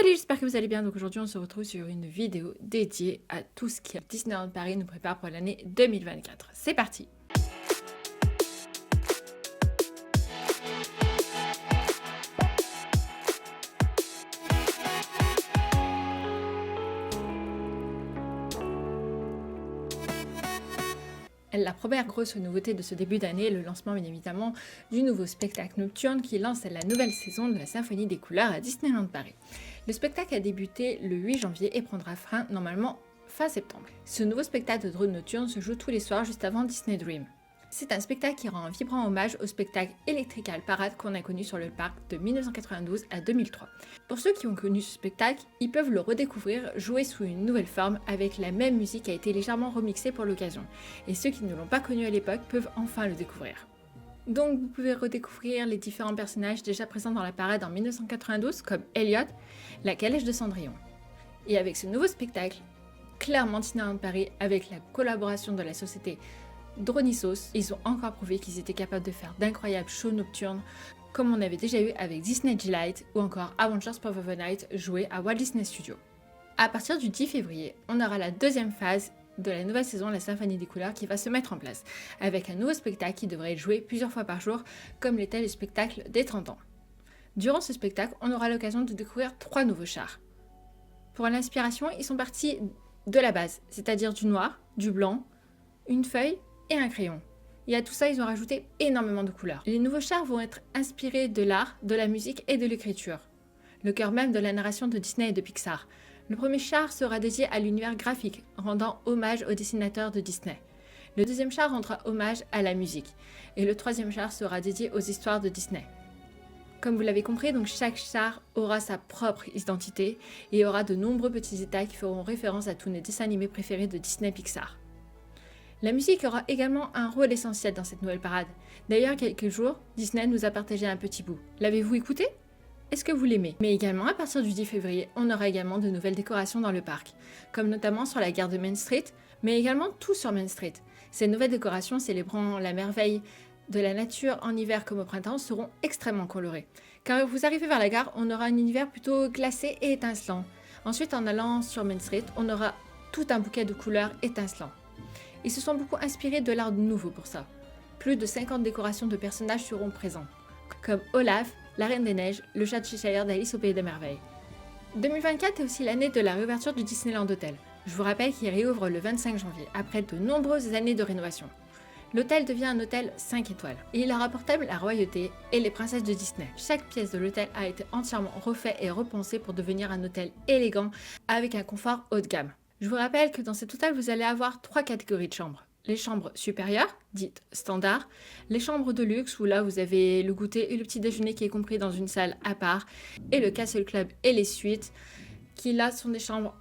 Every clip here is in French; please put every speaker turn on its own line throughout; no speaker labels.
Salut, j'espère que vous allez bien. Donc aujourd'hui, on se retrouve sur une vidéo dédiée à tout ce que Disneyland Paris nous prépare pour l'année 2024. C'est parti! La première grosse nouveauté de ce début d'année est le lancement bien évidemment du nouveau spectacle nocturne qui lance la nouvelle saison de la Symphonie des couleurs à Disneyland Paris. Le spectacle a débuté le 8 janvier et prendra fin normalement fin septembre. Ce nouveau spectacle de drone nocturne se joue tous les soirs juste avant Disney Dream. C'est un spectacle qui rend un vibrant hommage au spectacle Electrical Parade qu'on a connu sur le parc de 1992 à 2003. Pour ceux qui ont connu ce spectacle, ils peuvent le redécouvrir joué sous une nouvelle forme avec la même musique qui a été légèrement remixée pour l'occasion. Et ceux qui ne l'ont pas connu à l'époque peuvent enfin le découvrir. Donc vous pouvez redécouvrir les différents personnages déjà présents dans la parade en 1992 comme Elliot, la calèche de Cendrillon. Et avec ce nouveau spectacle, clairement Disneyland Paris avec la collaboration de la société Dronisos, ils ont encore prouvé qu'ils étaient capables de faire d'incroyables shows nocturnes comme on avait déjà eu avec Disney Delight ou encore Avengers of the Night joué à Walt Disney Studios. À partir du 10 février, on aura la deuxième phase de la nouvelle saison de la Symphonie des couleurs qui va se mettre en place, avec un nouveau spectacle qui devrait être joué plusieurs fois par jour, comme l'était le spectacle des 30 ans. Durant ce spectacle, on aura l'occasion de découvrir 3 nouveaux chars. Pour l'inspiration, ils sont partis de la base, c'est-à-dire du noir, du blanc, une feuille et un crayon. Et à tout ça, ils ont rajouté énormément de couleurs. Les nouveaux chars vont être inspirés de l'art, de la musique et de l'écriture, le cœur même de la narration de Disney et de Pixar. Le premier char sera dédié à l'univers graphique, rendant hommage aux dessinateurs de Disney. Le deuxième char rendra hommage à la musique. Et le troisième char sera dédié aux histoires de Disney. Comme vous l'avez compris, donc chaque char aura sa propre identité et aura de nombreux petits détails qui feront référence à tous les dessins animés préférés de Disney Pixar. La musique aura également un rôle essentiel dans cette nouvelle parade. D'ailleurs, il y a quelques jours, Disney nous a partagé un petit bout. L'avez-vous écouté ? Est-ce que vous l'aimez ? Mais également, à partir du 10 février, on aura également de nouvelles décorations dans le parc, comme notamment sur la gare de Main Street, mais également tout sur Main Street. Ces nouvelles décorations célébrant la merveille de la nature en hiver comme au printemps seront extrêmement colorées. Quand vous arrivez vers la gare, on aura un univers plutôt glacé et étincelant. Ensuite, en allant sur Main Street, on aura tout un bouquet de couleurs étincelants. Ils se sont beaucoup inspirés de l'art nouveau pour ça. Plus de 50 décorations de personnages seront présents, comme Olaf, la Reine des Neiges, le chat de Cheshire d'Alice au Pays des Merveilles. 2024 est aussi l'année de la réouverture du Disneyland Hotel. Je vous rappelle qu'il réouvre le 25 janvier, après de nombreuses années de rénovation. L'hôtel devient un hôtel 5 étoiles, et il leur apporte la royauté et les princesses de Disney. Chaque pièce de l'hôtel a été entièrement refait et repensée pour devenir un hôtel élégant, avec un confort haut de gamme. Je vous rappelle que dans cet hôtel, vous allez avoir 3 catégories de chambres. Les chambres supérieures, dites standard, les chambres de luxe où là vous avez le goûter et le petit déjeuner qui est compris dans une salle à part, et le Castle Club et les suites, qui là sont des chambres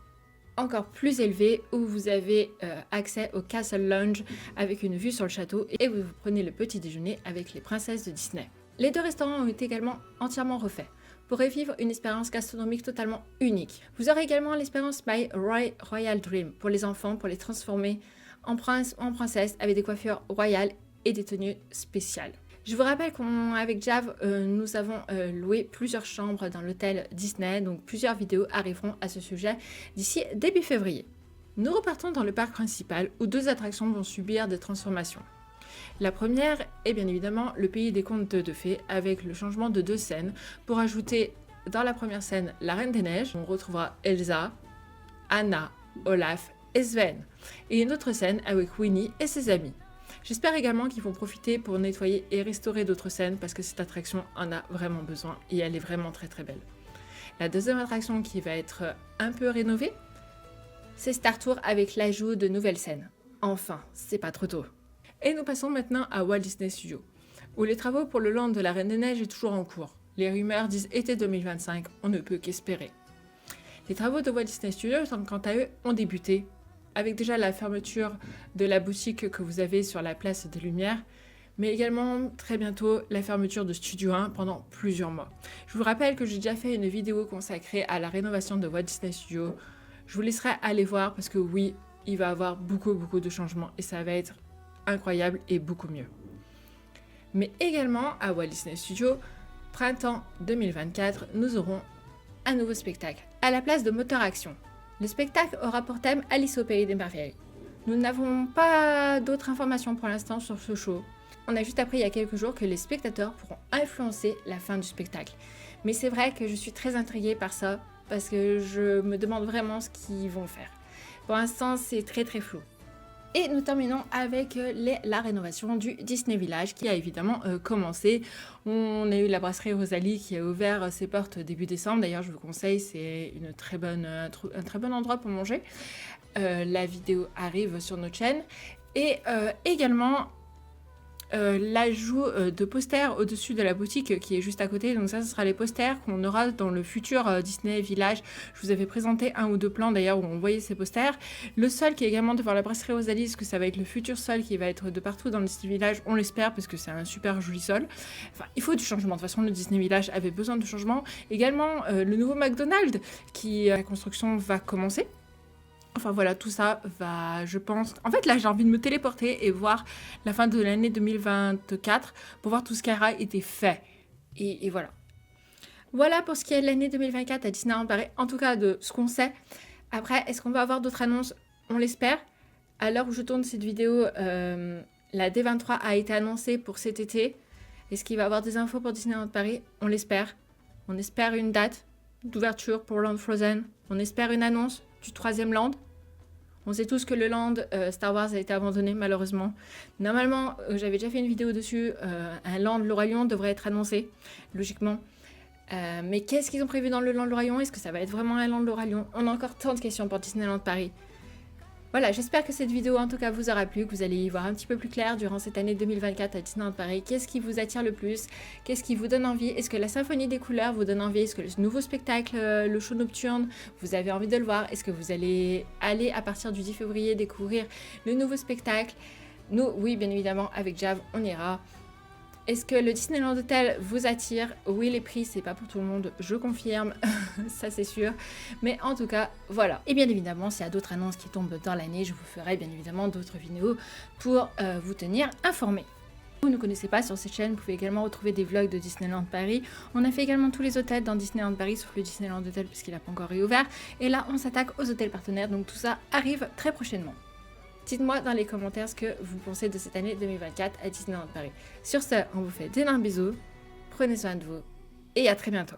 encore plus élevées où vous avez accès au Castle Lounge avec une vue sur le château et vous prenez le petit déjeuner avec les princesses de Disney. Les 2 restaurants ont été également entièrement refaits pour revivre une expérience gastronomique totalement unique. Vous aurez également l'expérience My Royal Dream pour les enfants, pour les transformer en prince ou en princesse avec des coiffures royales et des tenues spéciales. Je vous rappelle qu'avec Jav, nous avons loué plusieurs chambres dans l'hôtel Disney, donc plusieurs vidéos arriveront à ce sujet d'ici début février. Nous repartons dans le parc principal où 2 attractions vont subir des transformations. La première est bien évidemment le pays des contes de fées avec le changement de 2 scènes pour ajouter dans la première scène la Reine des Neiges, on retrouvera Elsa, Anna, Olaf et Sven, et une autre scène avec Winnie et ses amis. J'espère également qu'ils vont profiter pour nettoyer et restaurer d'autres scènes parce que cette attraction en a vraiment besoin et elle est vraiment très très belle. La deuxième attraction qui va être un peu rénovée, c'est Star Tour avec l'ajout de nouvelles scènes. Enfin, c'est pas trop tôt. Et nous passons maintenant à Walt Disney Studios, où les travaux pour le land de la Reine des Neiges est toujours en cours. Les rumeurs disent été 2025, on ne peut qu'espérer. Les travaux de Walt Disney Studios, quant à eux, ont débuté, avec déjà la fermeture de la boutique que vous avez sur la place des Lumières, mais également très bientôt la fermeture de Studio 1 pendant plusieurs mois. Je vous rappelle que j'ai déjà fait une vidéo consacrée à la rénovation de Walt Disney Studios. Je vous laisserai aller voir parce que oui, il va y avoir beaucoup de changements et ça va être incroyable et beaucoup mieux. Mais également à Walt Disney Studios, printemps 2024, nous aurons un nouveau spectacle, à la place de Moteur Action. Le spectacle aura pour thème Alice au pays des merveilles. Nous n'avons pas d'autres informations pour l'instant sur ce show. On a juste appris il y a quelques jours que les spectateurs pourront influencer la fin du spectacle. Mais c'est vrai que je suis très intriguée par ça, parce que je me demande vraiment ce qu'ils vont faire. Pour l'instant, c'est très flou. Et nous terminons avec la rénovation du Disney Village qui a évidemment commencé. On a eu la brasserie Rosalie qui a ouvert ses portes début décembre. D'ailleurs, je vous conseille, c'est un très bon endroit pour manger. La vidéo arrive sur notre chaîne. Et également l'ajout de posters au-dessus de la boutique qui est juste à côté. Donc ça, ce sera les posters qu'on aura dans le futur Disney Village. Je vous avais présenté un ou deux plans d'ailleurs où on voyait ces posters. Le sol qui est également devant la brasserie Rosalie, parce que ça va être le futur sol qui va être de partout dans le Disney Village, on l'espère, parce que c'est un super joli sol. Enfin, il faut du changement. De toute façon, le Disney Village avait besoin de changement. Également, le nouveau McDonald's qui, la construction va commencer. Enfin voilà, tout ça va, je pense... En fait, là, j'ai envie de me téléporter et voir la fin de l'année 2024 pour voir tout ce qui aura été fait. Et voilà. Voilà pour ce qui est de l'année 2024 à Disneyland Paris, en tout cas de ce qu'on sait. Après, est-ce qu'on va avoir d'autres annonces? On l'espère. À l'heure où je tourne cette vidéo, la D23 a été annoncée pour cet été. Est-ce qu'il va y avoir des infos pour Disneyland Paris? On l'espère. On espère une date d'ouverture pour Land Frozen. On espère une annonce du 3e land. On sait tous que le land Star Wars a été abandonné malheureusement. Normalement, j'avais déjà fait une vidéo dessus, un land Le Roi Lion devrait être annoncé, logiquement. Mais qu'est-ce qu'ils ont prévu dans le land Le Roi Lion? Est-ce que ça va être vraiment un land Le Roi Lion? On a encore tant de questions pour Disneyland Paris. Voilà, j'espère que cette vidéo en tout cas vous aura plu, que vous allez y voir un petit peu plus clair durant cette année 2024 à Disneyland Paris. Qu'est-ce qui vous attire le plus? Qu'est-ce qui vous donne envie? Est-ce que la symphonie des couleurs vous donne envie? Est-ce que le nouveau spectacle, le show nocturne, vous avez envie de le voir? Est-ce que vous allez aller à partir du 10 février découvrir le nouveau spectacle? Nous, oui, bien évidemment, avec Jav, on ira. Est-ce que le Disneyland Hotel vous attire? Oui, les prix, c'est pas pour tout le monde, je confirme, ça c'est sûr. Mais en tout cas, voilà. Et bien évidemment, s'il y a d'autres annonces qui tombent dans l'année, je vous ferai bien évidemment d'autres vidéos pour vous tenir informés. Si vous ne connaissez pas sur cette chaîne, vous pouvez également retrouver des vlogs de Disneyland Paris. On a fait également tous les hôtels dans Disneyland Paris, sauf le Disneyland Hotel puisqu'il n'a pas encore réouvert. Et là, on s'attaque aux hôtels partenaires, donc tout ça arrive très prochainement. Dites-moi dans les commentaires ce que vous pensez de cette année 2024 à Disneyland Paris. Sur ce, on vous fait d'énormes bisous, prenez soin de vous et à très bientôt.